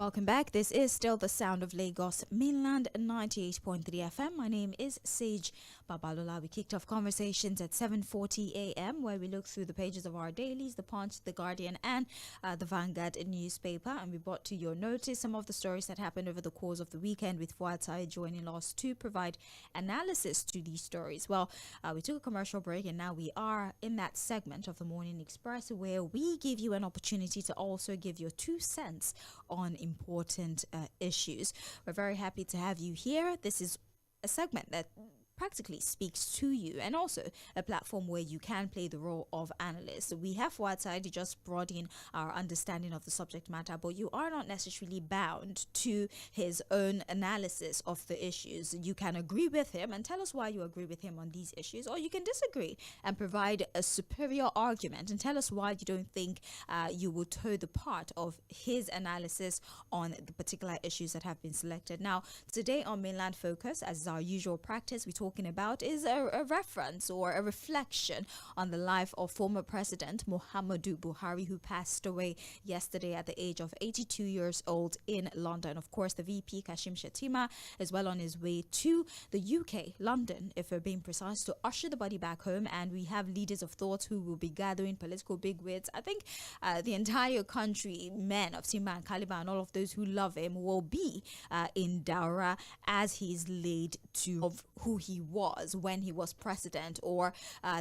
Welcome back. This is still the sound of Lagos Mainland 98.3 FM. My name is Sage Babalola. We kicked off conversations at 7:40 a.m. where we look through the pages of our dailies, The Punch, The Guardian and the Vanguard newspaper. And we brought to your notice some of the stories that happened over the course of the weekend, with Fᴜʟᴜ joining us to provide analysis to these stories. Well, we took a commercial break and now we are in that segment of the Morning Express where we give you an opportunity to also give your 2 cents on important issues. We're very happy to have you here. This is a segment that practically speaks to you, and also a platform where you can play the role of analyst. We have Fᴜʟᴜ just broaden our understanding of the subject matter, but you are not necessarily bound to his own analysis of the issues. You can agree with him and tell us why you agree with him on these issues, or you can disagree and provide a superior argument and tell us why you don't think you will toe the part of his analysis on the particular issues that have been selected. Now, today on Mainland Focus, as is our usual practice, we talking about is a reference or a reflection on the life of former President Muhammadu Buhari, who passed away yesterday at the age of 82 years old in London. Of course, the VP Kashim Shettima is well on his way to the UK, London, if we're being precise, to usher the body back home. And we have leaders of thought who will be gathering, political bigwigs. I think the entire country, men of Timber and Caliber and all of those who love him, will be in Daura as he's laid to of who he was when he was president. Or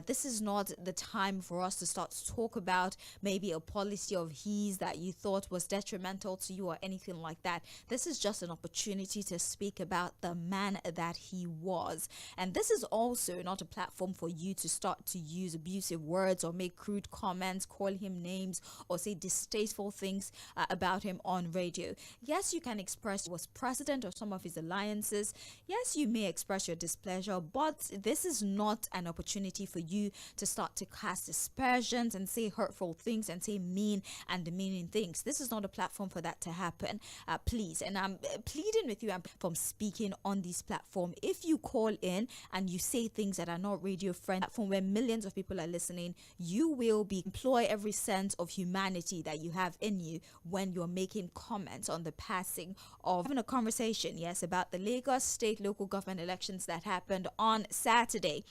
this is not the time for us to start to talk about maybe a policy of his that you thought was detrimental to you or anything like that. This is just an opportunity to speak about the man that he was. And this is also not a platform for you to start to use abusive words or make crude comments, call him names, or say distasteful things about him on radio. Yes, you can express was president or some of his alliances. Yes, you may express your displeasure, but this is not an opportunity for you to start to cast aspersions and say hurtful things and say mean and demeaning things. This is not a platform for that to happen, please. And I'm pleading with you from speaking on this platform. If you call in and you say things that are not radio friendly, platform where millions of people are listening, you will be employ every sense of humanity that you have in you when you're making comments on the passing of, having a conversation, yes, about the Lagos state local government elections that happened on Saturday.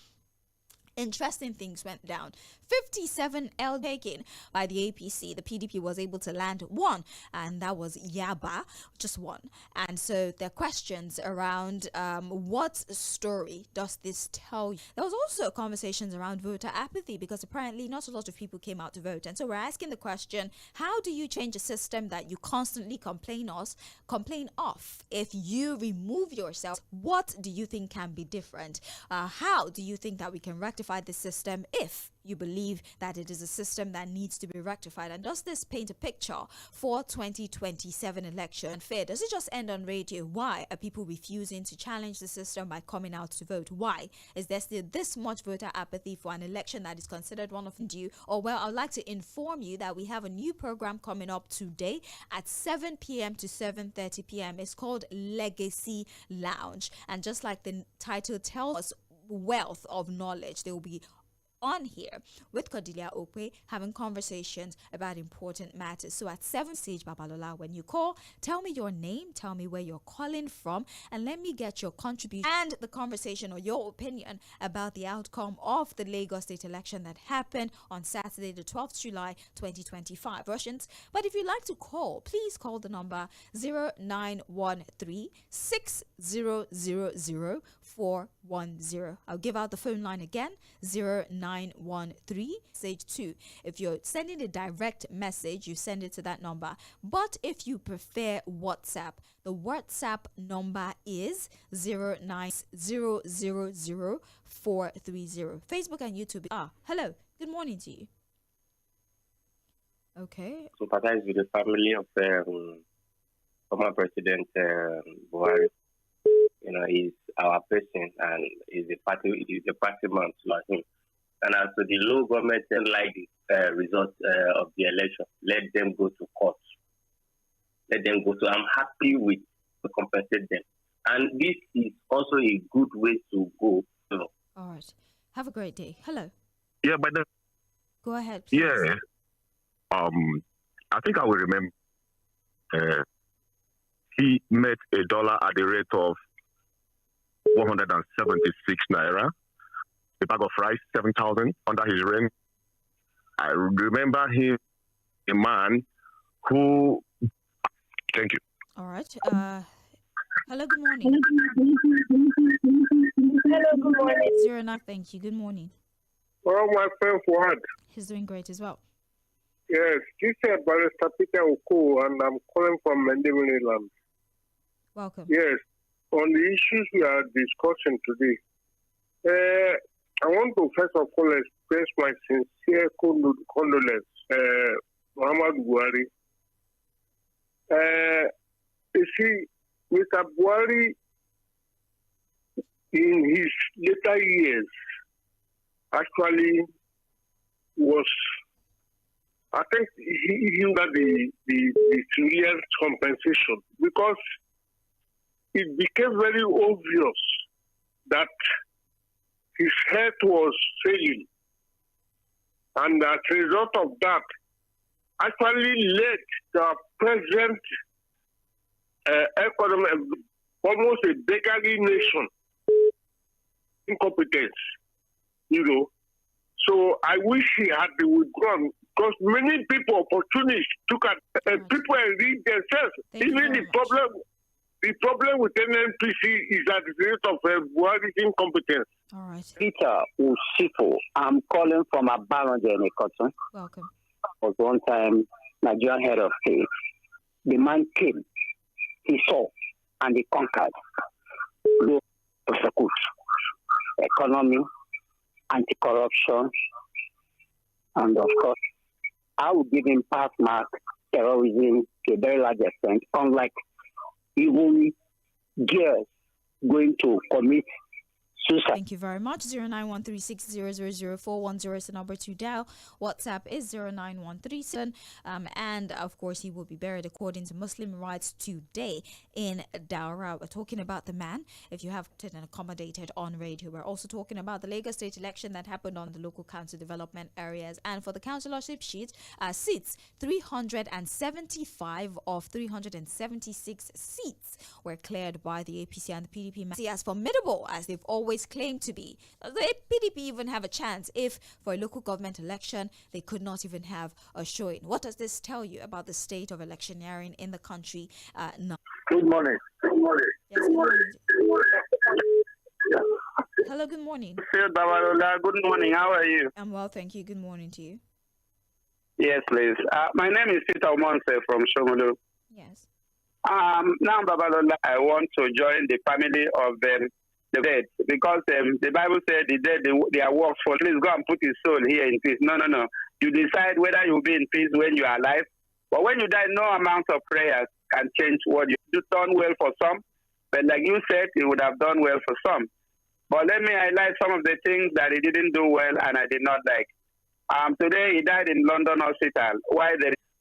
Interesting things went down. 57 L taken by the APC. The PDP was able to land one, and that was Yaba, just one. And so there are questions around what story does this tell you? There was also conversations around voter apathy, because apparently not a lot of people came out to vote. And so we're asking the question, how do you change a system that you constantly complain of? If you remove yourself, what do you think can be different? How do you think that we can rectify the system if you believe that it is a system that needs to be rectified? And does this paint a picture for 2027 election? Fair, does it just end on radio? Why are people refusing to challenge the system by coming out to vote? Why is there still this much voter apathy for an election that is considered one of due? Or, well, I'd like to inform you that we have a new program coming up today at 7 p.m. to 7:30 p.m. It's called Legacy Lounge, and just like the title tells us, wealth of knowledge. They will be on here with Cordelia Okwe having conversations about important matters. So at 7, Sage Babalola, when you call, tell me your name, tell me where you're calling from, and let me get your contribution and the conversation or your opinion about the outcome of the Lagos state election that happened on Saturday, the 12th July 2025. Russians, but if you'd like to call, please call the number 0913 6000 410. I'll give out the phone line again, 0913 stage 2. If you're sending a direct message, you send it to that number. But if you prefer WhatsApp, the WhatsApp number is 09000 Facebook and YouTube. Hello. Good morning to you. Okay. Sympathize with the family of former President Buhari. He's our person and he's a party man like him. And as to the local government and like the results of the election, let them go to court. Let them go to. I'm happy with to compensate them. And this is also a good way to go. All right. Have a great day. Hello. Yeah, but go ahead, please. Yeah. I think I will remember he met a dollar at the rate of 176 naira. A bag of rice, 7,000 under his reign. I remember him, a man who... Thank you. All right. Hello, good morning. Hello, good morning. 09, thank you. Good morning. Oh, my friend Fuad. He's doing great as well. Yes, this is Barrister Peter Oko, and I'm calling from Maryland. Welcome. Yes, on the issues we are discussing today, I want to first of all express my sincere condolence, Muhammad Buhari. You see, Mr. Buhari, in his later years, actually was, I think he got the trillion compensation, because it became very obvious that his health was failing. And as a result of that, actually led the present economy, almost a beggarly nation, incompetence, you know. So I wish he had withdrawn, because many people, opportunists, took at people and read themselves. Even the problem with NNPC is at the rate of Buhari's incompetence. All right. Mŝɪɪ I'm calling from Abaronje in Ikoton. Welcome. Was one time Nigerian head of state. The man came, he saw, and he conquered. Low prosecute, economy, anti-corruption, and of course, I would give him pass mark terrorism to a very large extent, unlike even girls going to commit suicide. Thank you very much. 091360000410 is the number to dial. WhatsApp is 09137. And of course, he will be buried according to Muslim rites today in Daura. We're talking about the man, if you have been accommodated on radio. We're also talking about the Lagos state election that happened on the local council development areas. And for the councillorship seats, 375 of 376 seats were cleared by the APC and the PDP. See, as formidable as they've always claimed to be, the PDP even have a chance if for a local government election they could not even have a showing. What does this tell you about the state of electioneering in the country now? Good morning. Good morning. Yes, good morning. Hello, good morning. Good morning. How are you? I'm well, thank you. Good morning to you. Yes, please. My name is Peter Omonse from Shomolu. Yes. Now, Babalola, I want to join the family of the dead, because the Bible said the dead, they are works for. Please go and put his soul here in peace. No. You decide whether you will be in peace when you are alive. But when you die, no amount of prayers can change what you do. Done well for some, but like you said, you would have done well for some. But let me highlight some of the things that he didn't do well and I did not like. Today, he died in London hospital.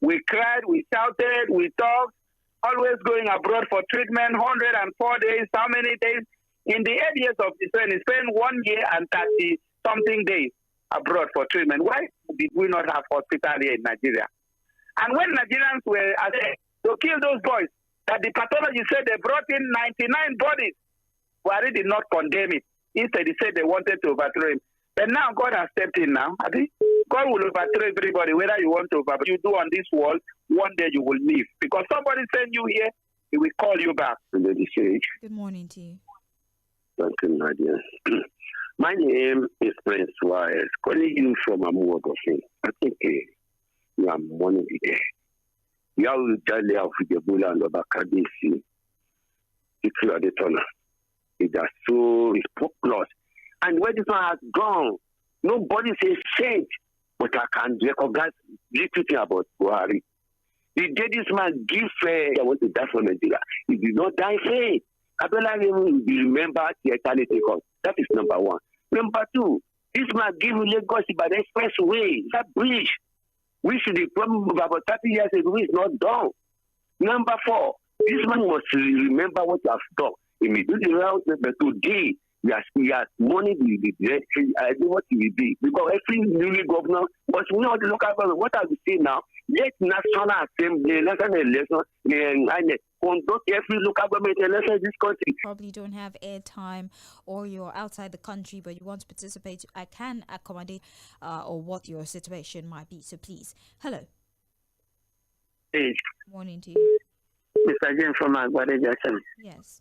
We cried, we shouted, we talked, always going abroad for treatment, 104 days, how many days? In the 8 years of his reign, he spent 1 year and 30-something days abroad for treatment. Why did we not have hospital here in Nigeria? And when Nigerians were asked to kill those boys, that the pathology said they brought in 99 bodies, Buhari did not condemn it. Instead, he said they wanted to overthrow him. But now God has stepped in now. I think God will overthrow everybody, whether you want to overthrow. You do on this world, one day you will leave. Because somebody sent you here, he will call you back. Good morning to you. Thank you, Nadia. My name is Prince Wise, calling you from Amuwogosin. I think you are money there. You are Jali of the Bula and Obakadisi. It's your detonator. It's so popular. And where this one has gone, nobody says change. But I can recognize little thing about Buhari. The day this man give I want to die for Nigeria, he did not die faith. Abela will be remembered the eternity comes. That is number one. Number two, this man give Lagos by the expressway, that bridge, which the problem of about 30 years ago is not done. Number four, this man must remember what he has done. He may do the route, but today We are money will be there. I know what it will be. Because every newly governor, but we know the local government, what are we saying now? Let National Assembly, national election, conduct every local government election in this country. Probably don't have airtime or you're outside the country but you want to participate. I can accommodate or what your situation might be. So please. Hello. Hey. Morning to you. Mr. James from Agbade Jackson. Yes.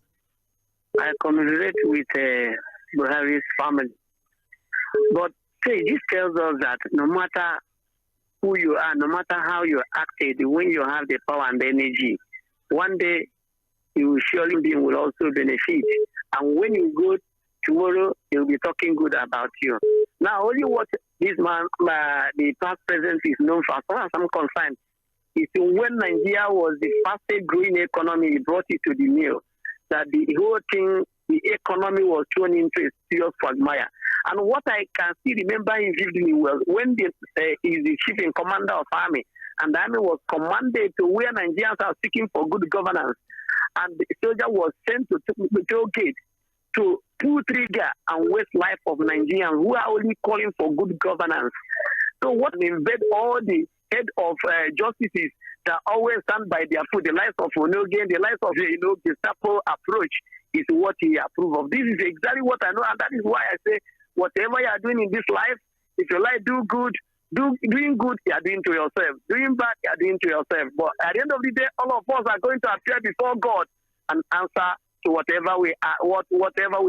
I commiserate with Buhari's family. But say, this tells us that no matter who you are, no matter how you acted, when you have the power and the energy, one day you will surely will also benefit. And when you go tomorrow, they'll be talking good about you. Now, only what this man, the past president, is known for, as far as I'm concerned, is when Nigeria was the fastest growing economy, he brought it to the mill. That the whole thing, the economy was thrown into a serious quagmire. And what I can still remember him vividly was when he's the chief in commander of army, and the army was commanded to where Nigerians are seeking for good governance, and the soldier was sent to Tղᴇ to pull trigger and waste life of Nigerians who are only calling for good governance. So what invade all the head of justices that always stand by their foot, the likes of Onogen, the likes of Gestapo approach is what he approves of. This is exactly what I know, and that is why I say whatever you are doing in this life, if you like do good, doing good, you are doing to yourself. Doing bad, you are doing to yourself. But at the end of the day, all of us are going to appear before God and answer to whatever we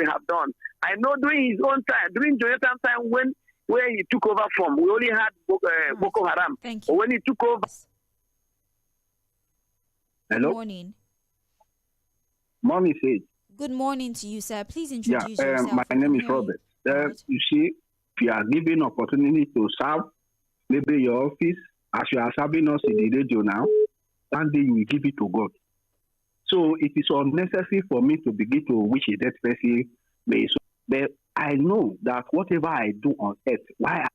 have done. I know during his own time, during Jonathan's time, where he took over from, we only had Boko Haram. Thank you. But when he took over. Good Hello? morning. Mommy said. Good morning to you, sir. Please introduce yourself. My name is Robert. Right. You see, if you are given opportunity to serve, maybe your office, as you are serving us in the radio now, one day you will give it to God. So it is unnecessary for me to begin to wish a dead person may. But I know that whatever I do on earth, why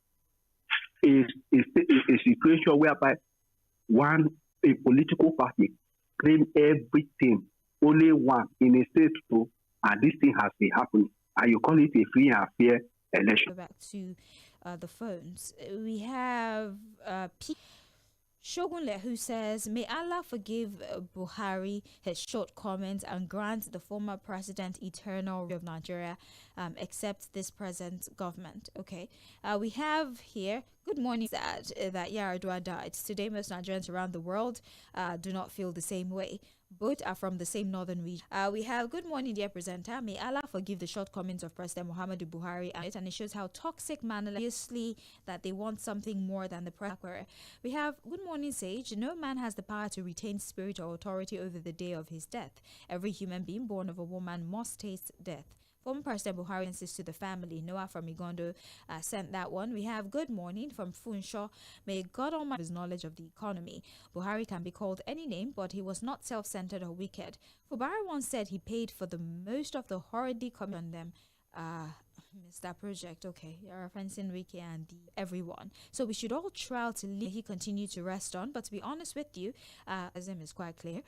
is a situation whereby a political party claim everything, only one in a state too, and this thing has been happening, and you call it a free and fair election. Go back to the phones. We have Shogunle, who says, may Allah forgive Buhari his shortcomings and grant the former president eternal of Nigeria, except this present government. Okay. We have here, good morning, that Yaradua died. Today, most Nigerians around the world do not feel the same way. Both are from the same northern region. We have, good morning, dear presenter. May Allah forgive the shortcomings of President Muhammadu Buhari, and it shows how toxic, manifestly, that they want something more than the president. We have, good morning, Sage. No man has the power to retain spirit or authority over the day of his death. Every human being born of a woman must taste death. Former President Buhari insists to the family. Noah from Igondo sent that one. We have good morning from Funshaw. May God Almighty his knowledge of the economy. Buhari can be called any name, but he was not self-centered or wicked. Buhari once said he paid for the most of the horridly coming on them. Mr. Project, okay, you're referencing Ricky and everyone. So we should all try to leave. He continue to rest on, but to be honest with you, as him is quite clear.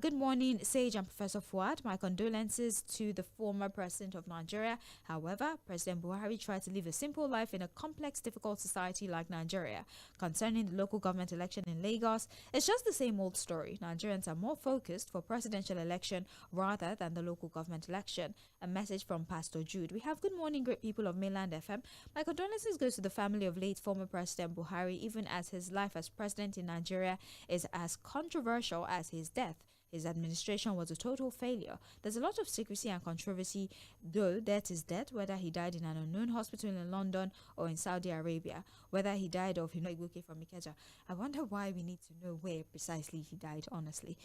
Good morning, Sage and Professor Fuad. My condolences to the former president of Nigeria. However, President Buhari tried to live a simple life in a complex, difficult society like Nigeria. Concerning the local government election in Lagos, it's just the same old story. Nigerians are more focused for presidential election rather than the local government election. A message from Pastor Jude. We have good morning, great people of Mainland FM. My condolences goes to the family of late former President Buhari, even as his life as president in Nigeria is as controversial as his death. His administration was a total failure. There's a lot of secrecy and controversy, though death is death, whether he died in an unknown hospital in London or in Saudi Arabia, whether he died of ᴏᴜᴜᴜ from Ikeja. I wonder why we need to know where precisely he died, honestly.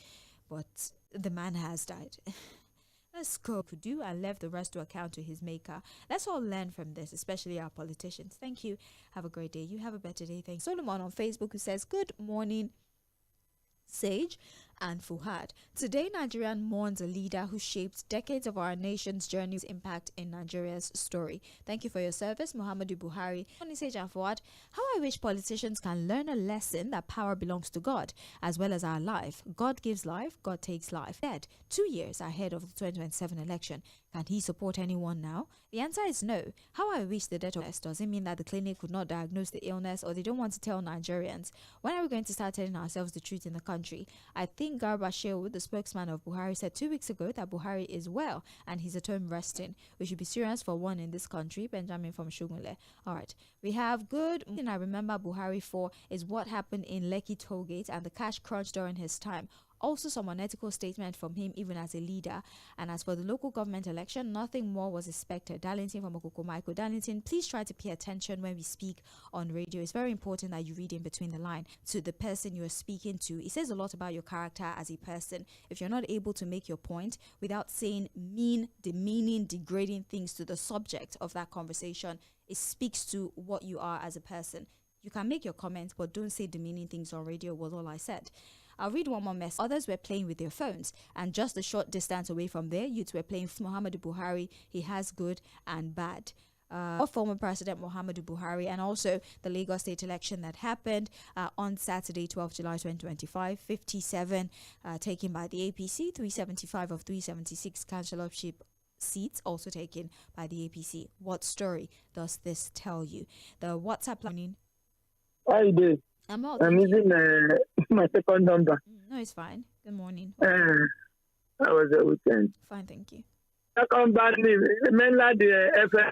But the man has died. Let's go to do and left the rest to account to his maker. Let's all learn from this, especially our politicians. Thank you. Have a great day. You have a better day. Thanks. Solomon on Facebook who says, good morning, Sage. and Fuhad. Today, Nigeria mourns a leader who shaped decades of our nation's journey's impact in Nigeria's story. Thank you for your service, Muhammadu Buhari. Mr. Fuhad, how I wish politicians can learn a lesson that power belongs to God, as well as our life. God gives life, God takes life. Dead 2 years ahead of the 2027 election. Can he support anyone now? The answer is no. How I wish the death of this doesn't mean that the clinic could not diagnose the illness or they don't want to tell Nigerians. When are we going to start telling ourselves the truth in the country? I think Garba Shehu, the spokesman of Buhari, said 2 weeks ago that Buhari is well and he's at home resting. We should be serious for one in this country. Benjamin from Shugule. All right. We have good. Thing I remember Buhari for is what happened in Lekki Tollgate and the cash crunch during his time. Also some unethical statement from him even as a leader. And as for the local government election, nothing more was expected. Darlington from Okoko Michael. Darlington, please try to pay attention when we speak on radio. It's very important that you read in between the line to the person you're speaking to. It says a lot about your character as a person. If you're not able to make your point without saying mean, demeaning, degrading things to the subject of that conversation, it speaks to what you are as a person. You can make your comments, but don't say demeaning things on radio, was all I said. I'll read one more message. Others were playing with their phones, and just a short distance away from there, youths were playing Muhammadu Buhari. He has good and bad. Former President Muhammadu Buhari, and also the Lagos State election that happened on Saturday, 12 July 2025, 57 taken by the APC, 375 of 376 councillorship seats also taken by the APC. What story does this tell you? The WhatsApp line. How you doing? I'm using my second number. No, it's fine. Good morning. How was the weekend? Fine, thank you. Second badly, mainly the FM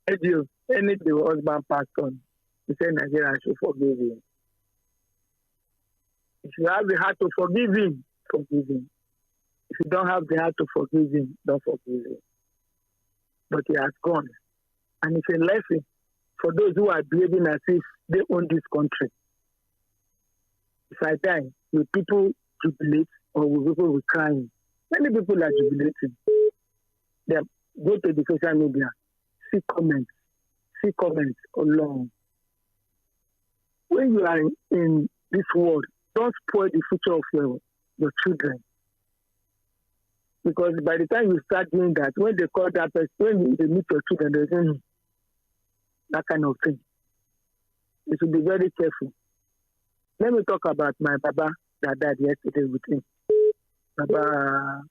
radio, any the husband passed on. He said Nigeria should forgive him. If you have the heart to forgive him, forgive him. If you don't have the heart to forgive him, don't forgive him. But he has gone. And it's a lesson for those who are behaving as if they own this country. If I die, will people jubilate or will people be crying? Many people are jubilating. They go to the social media, see comments along. When you are in this world, don't spoil the future of your children. Because by the time you start doing that, when they call that person, when they meet your children, they say that kind of thing. You should be very careful. Let me talk about my Baba that died yesterday with him. Baba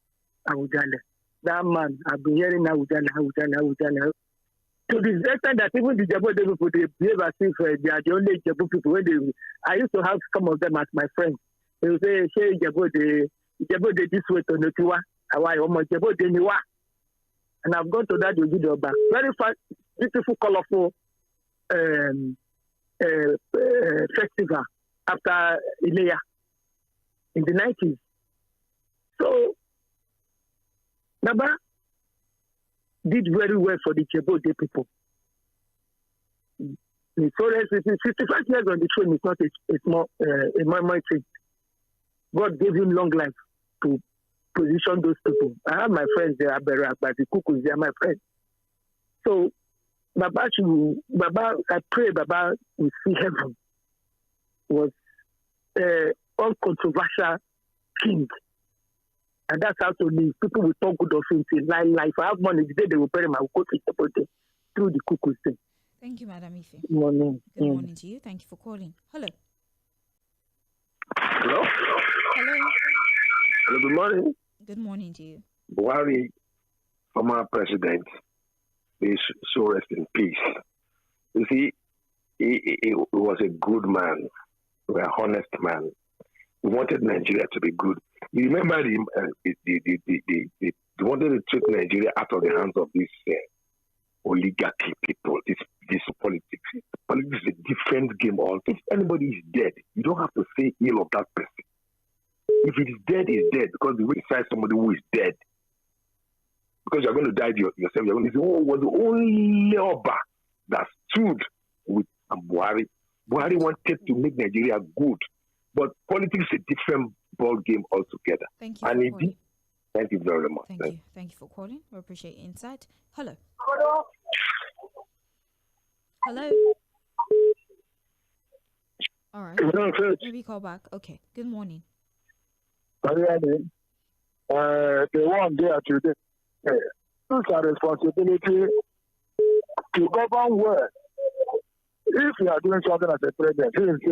Awujale. That man, I've been hearing Awujale. To the extent that even the Jabo people, they behave as if they are the only Jabo people. I used to have some of them as my friends. They would say, Jabo de this way to Notiwa. Jabo de Niwa. And I've gone to that Yogi-Oba. Very fast, beautiful, colorful festival after Ilea in the 90s. So, Baba did very well for the Jebo Day people. So, 65 years on the throne is not a more thing. God gave him long life to position those people. I have my friends there, but the Kukus, they are my friends. So, Baba, I pray Baba will see heaven. Was uncontroversial king. And that's how to live. People will talk good of him till life. I have money, the day they will bury him, I will go to the through the cuckoo thing. Thank you, Madam Ife. Good morning. Good morning to you. Thank you for calling. Hello. Hello? Hello. Hello, good morning. Good morning to you. Buhari, former president, may so rest in peace. You see, he was a good man, an honest man. He wanted Nigeria to be good. You remember they wanted to take Nigeria out of the hands of these oligarchy people, this politics. Politics is a different game. If anybody is dead, you don't have to say ill of that person. If it is dead, it's dead, because the way you decide somebody who is dead, because you're going to die yourself, you're going to say, was the only Oba that stood with Buhari. Buhari wanted to make Nigeria good, but politics is a different ball game altogether. Thank you. And thank you very much. Thank you. Thank you for calling. We appreciate your insight. Hello. Hello. All right. Maybe call back. Okay. Good morning. the one there today. It's a responsibility to govern well. If you are doing something as a president,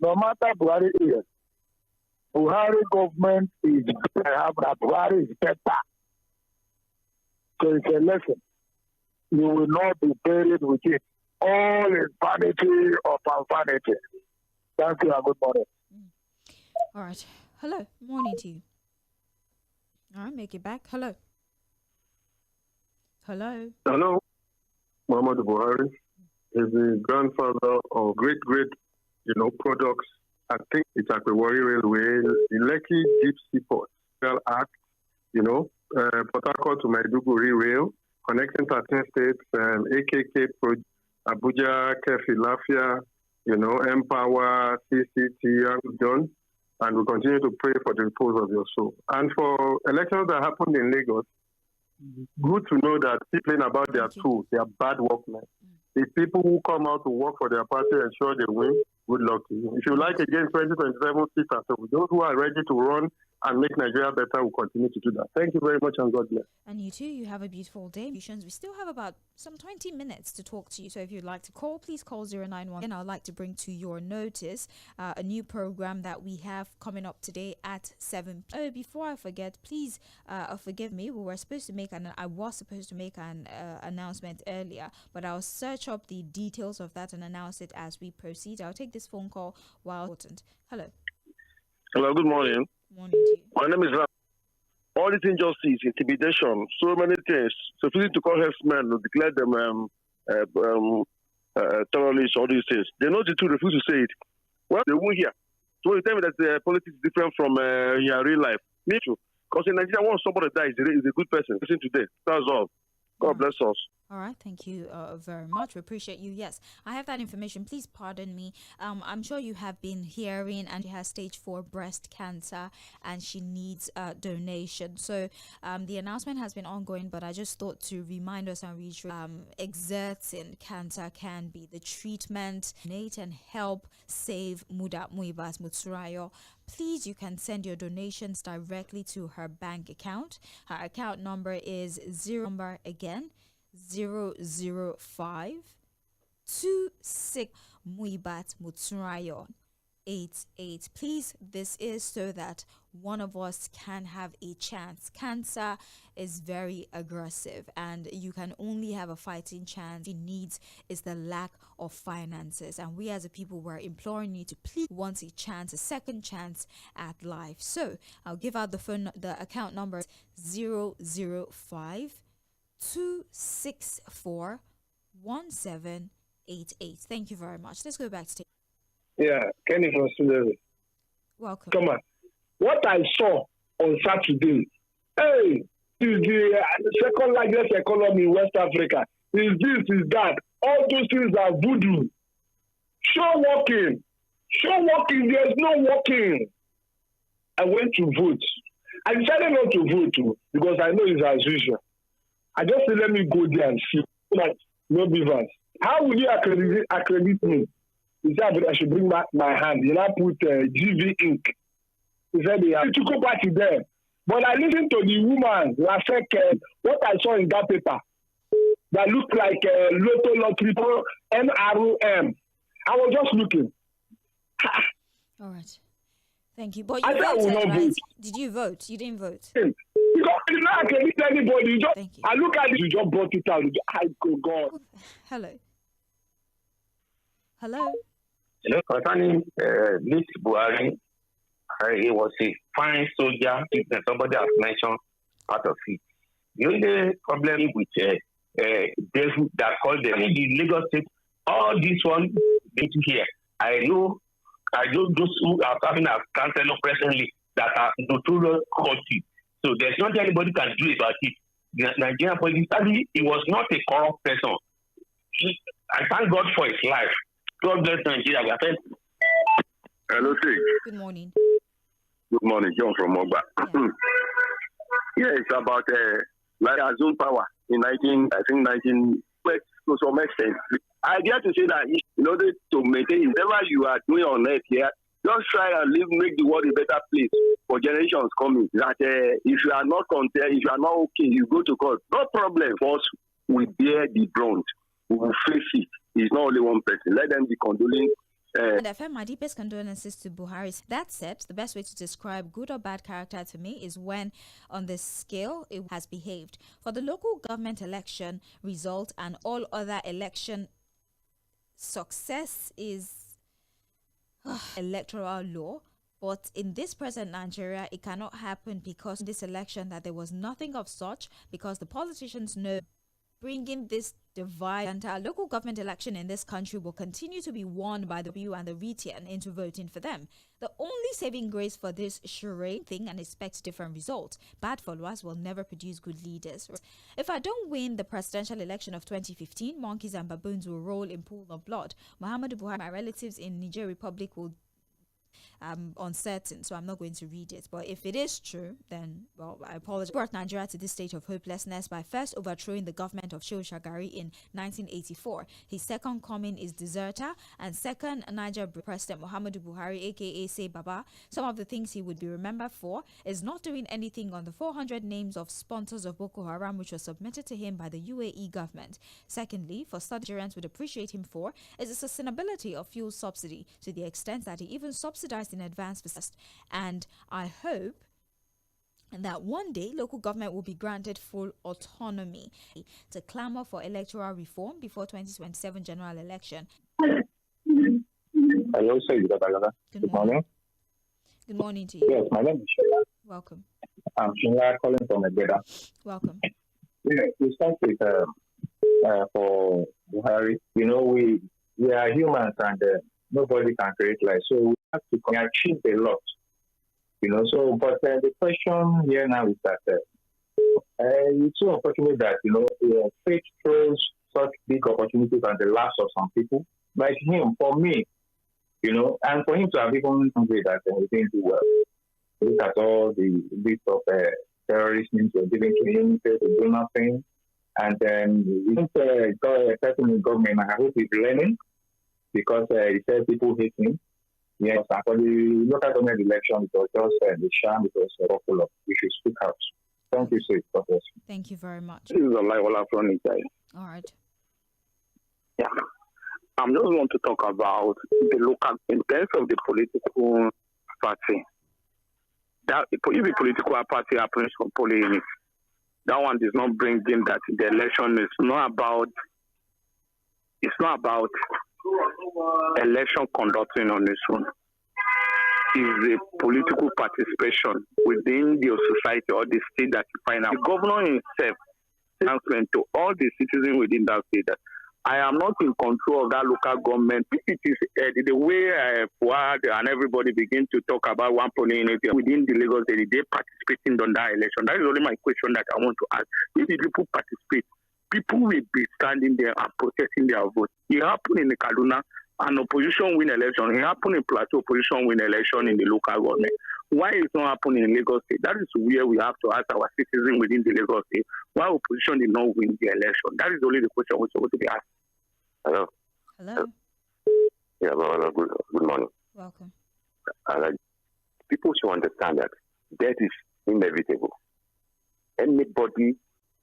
no matter Buhari is, Buhari government is better, Buhari is better. So it's a lesson. You will not be buried with it. All in vanity or vanity. Thank you and good morning. All right. Hello. Morning to you. All right, make it back. Hello. Hello. Hello. Muhammadu Buhari is the grandfather of great, products. I think it's Akwewori Railway, the Lekki Deep Seaport Rail Act, Port Harcourt to Maiduguri Rail, connecting 13 states, AKK project, Abuja, Kefi, Lafia, Empower, CCT, done. And we continue to pray for the repose of your soul. And for elections that happened in Lagos, good to know that people about their tools, they are bad workmen. The people who come out to work for their party ensure they win, good luck to you. If you like again 2027 seats, so those who are ready to run and make Nigeria better will continue to do that. Thank you very much and God bless. And you too, you have a beautiful day. We still have about some 20 minutes to talk to you. So if you'd like to call, please call 091. And I'd like to bring to your notice a new program that we have coming up today at 7. Oh, before I forget, please forgive me. I was supposed to make an announcement earlier, but I'll search up the details of that and announce it as we proceed. I'll take this phone call while important. Hello. Hello, good morning. Morning to you. My name is Ram. All this injustice, intimidation, so many things. So if you need to call herdsmen to declare them terrorists, all these things, they know the truth, refuse to say it. Well, they won't hear. So you tell me that politics is different from your real life. Me too. Because in Nigeria, once somebody dies, is a good person. Listen today. That's all. God bless us. All right, thank you very much. We appreciate you. Yes, I have that information. Please pardon me. I'm sure you have been hearing, and she has stage 4 breast cancer, and she needs a donation. So the announcement has been ongoing, but I just thought to remind us and reiterate, exerting cancer can be the treatment. Donate and help save Mzoɪᴜ Mzoɪᴜ. Please, you can send your donations directly to her bank account. Her account number is 00526 Mzoɪᴜ Mzoɪᴜ88. Please, this is so that one of us can have a chance. Cancer is very aggressive, and you can only have a fighting chance. It needs is the lack of finances, and we as a people were imploring you to please want a chance, a second chance at life. So I'll give out the account number 005264178. Thank you very much. Let's go back to Yeah, Kenny from Sudan. welcome. Come on. What I saw on Saturday, is the second largest economy in West Africa. Is this, is that. All those things are voodoo. Show walking. There's no walking. I went to vote. I decided not to vote because I know it's as usual. I just said, let me go there and see. Like, no beavers. How will you accredit me? He said, I should bring back my hand. You know, put GV ink. He said, they have to go back to them. But I listened to the woman, what I saw in that paper, that looked like Lotto Lottery NROM. I was just looking. All right. Thank you. But you voted, right? Vote. Did you vote? You didn't vote. Because you not accredit anybody. Thank you. I look at it, you just brought it out. I go, God. Hello. Hello. Concerning this Buhari, he was a fine soldier. Somebody has mentioned part of it. The only problem with that called them in the Lagos State, all this one into here. I know those who are having a councillor presently that are notorious culty. So there's not anybody can do about it. The Nigerian police, he was not a corrupt person. I thank God for his life. God bless Nigeria. Hello, Sig. Good morning. Good morning, John from Mogba. Yeah, it's about like our zone power in 19, to some extent. I dare to say that in order to maintain whatever you are doing on earth here, just try and make the world a better place for generations coming that if you are not content, if you are not okay, you go to court. No problem. First, we bear the brunt. We will face it. It's not only one person. Let them be condoling. And I my deepest condolences to Buhari. That said, the best way to describe good or bad character to me is when, on this scale, it has behaved. For the local government election result and all other election success is electoral law. But in this present Nigeria, it cannot happen because in this election that there was nothing of such, because the politicians know bringing this divide and our local government election in this country will continue to be won by the W and the VTN into voting for them. The only saving grace for this charade thing and expect different results. Bad followers will never produce good leaders. If I don't win the presidential election of 2015, monkeys and baboons will roll in pool of blood. Muhammadu Buhari, my relatives in Niger Republic will uncertain, so I'm not going to read it. But if it is true, then, well, I apologize. Brought Nigeria to this state of hopelessness by first overthrowing the government of Shehu Shagari in 1984. His second coming is deserter, and second, Niger President Muhammadu Buhari, aka Say Baba. Some of the things he would be remembered for is not doing anything on the 400 names of sponsors of Boko Haram, which was submitted to him by the UAE government. Secondly, for study Nigerians would appreciate him for is the sustainability of fuel subsidy, to the extent that he even subsidized in advance for test. And I hope that one day local government will be granted full autonomy to clamor for electoral reform before 2027 general election. Hello, sir. Good morning. Good morning to you. Yes, my name is Sheila. Welcome. I'm Sheila calling from Ededa. Welcome. Yeah, we start with for Buhari. You know, we are humans and nobody can create life. So we have to achieve a lot. You know, so, but the question here now is that it's so unfortunate that, you know, fate throws such big opportunities on the laps of some people. Like him, for me, you know, and for him to have even something that he didn't do well. Look at all the list of terrorist names were given to him, to do nothing. And then we don't got a person in government, I hope he's learning, because he said people hate him. Yes, for the local government election, it was just the sham, it was full of, we should speak out. Thank you, sir. Thank you very much. This is ᴏᴜᴜ from Nigeria. All right. Yeah. I just want to talk about the local, in terms of the political party. That if a political party happens from polling, that one does not bring in that the election is not about. It's not about election conducting on its own. It's a political participation within the society or the state that you find out. The governor himself announcement to all the citizens within that state that I am not in control of that local government. It is the way Fuad and everybody begin to talk about one polling within the Lagos, they participating on that election. That is only my question that I want to ask. If the people participate, people will be standing there and protesting their vote. It happened in the Kaduna, an opposition win election. It happened in Plateau, opposition win election in the local government. Why is not happening in Lagos State? That is where we have to ask our citizens within the Lagos State why opposition did not win the election. That is only the question we're supposed to be asked. Hello. Hello. Yeah, well, good morning. Welcome. People should understand that death is inevitable. Anybody,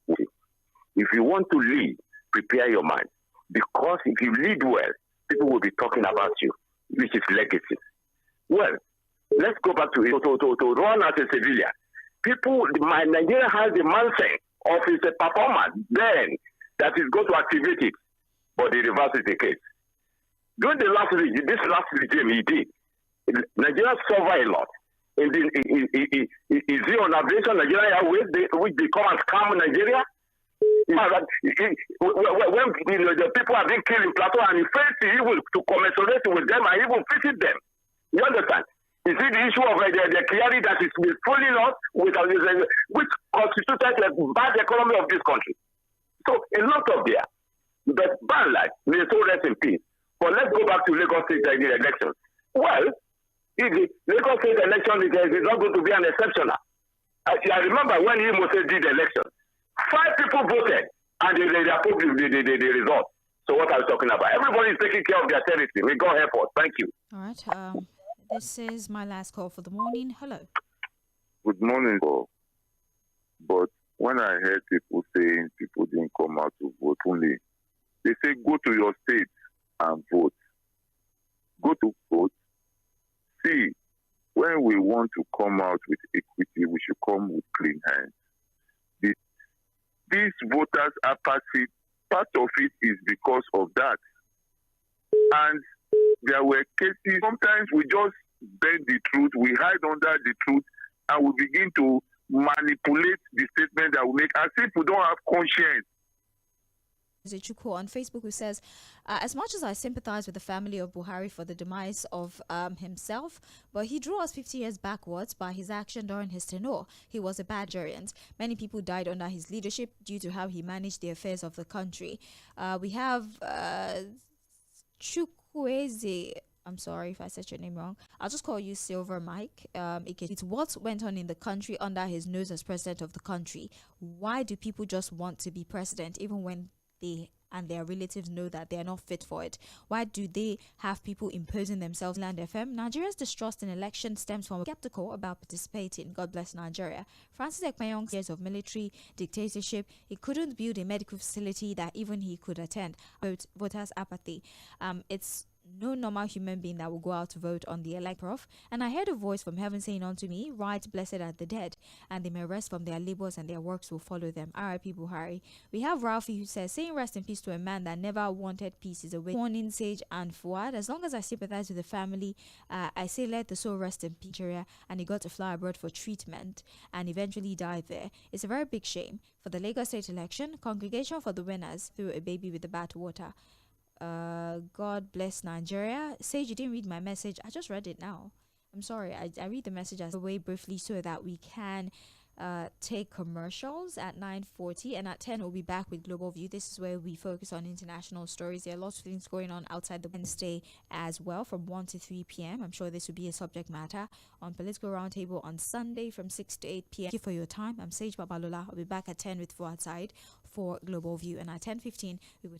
if you want to lead, prepare your mind. Because if you lead well, people will be talking about you, which is legacy. Well, let's go back to run as a civilian. Nigeria has the mindset of his performance then that is going to activate it, but the reverse is the case. During this last regime he did, Nigeria suffered a lot. Is he on aviation Nigeria Airways, which they come and scam Nigeria? When the people are being killed in Plateau and he faced evil to commiserate with them and even visit them. You understand? You see the issue of the clearly that is fooling us with which constitutes the bad economy of this country. So a lot of there. But by and large, may so rest in peace. But let's go back to Lagos State election. Well, if the Lagos State election is not going to be an exception. I remember when Moses did the election, 5 people voted and they approved the result. So what are we talking about? Everybody is taking care of their territory. May God help us. Thank you. All right. This is my last call for the morning. Hello. Good morning. But when I heard people saying people didn't come out to vote only, they say go to your state and vote. Go to vote. See, when we want to come out with equity, we should come with clean hands. These voters are passive. Part of it is because of that. And there were cases, sometimes we just bend the truth, we hide under the truth, and we begin to manipulate the statement that we make as if we don't have conscience. Zichuko on Facebook, who says, as much as I sympathize with the family of Buhari for the demise of himself, but he drew us 50 years backwards by his action during his tenure. He was a bad giant. Many people died under his leadership due to how he managed the affairs of the country. We have Chukwueze. I'm sorry if I said your name wrong. I'll just call you Silver Mike. It's what went on in the country under his nose as president of the country. Why do people just want to be president even when they and their relatives know that they are not fit for it? Why do they have people imposing themselves? Land FM, Nigeria's distrust in election stems from skeptical about participating. God bless Nigeria. Francis Ekpeyong's years of military dictatorship, he couldn't build a medical facility that even he could attend. Voters' apathy. It's no normal human being that will go out to vote on the elect prof. And I heard a voice from heaven saying unto me, right, blessed are the dead, and they may rest from their labors, and their works will follow them. R.I.P. Buhari. We have Ralphie, who says, saying rest in peace to a man that never wanted peace is a way. Morning, Sage and Fuad. As long as I sympathize with the family, I say let the soul rest in peace. And he got to fly abroad for treatment and eventually died there. It's a very big shame. For the Lagos State election, congregation for the winners threw a baby with the bath water. God bless Nigeria. Sage, you didn't read my message. I just read it now. I'm sorry. I read the message as way briefly so that we can take commercials at 9:40, and at 10 we'll be back with Global View. This is where we focus on international stories. There are lots of things going on outside the Wednesday as well, from 1 to 3 p.m. I'm sure this will be a subject matter on Political Roundtable on Sunday from 6 to 8 p.m. Thank you for your time. I'm Sage Babalola. I'll be back at 10 with Fuad Side for Global View, and at 10:15 we will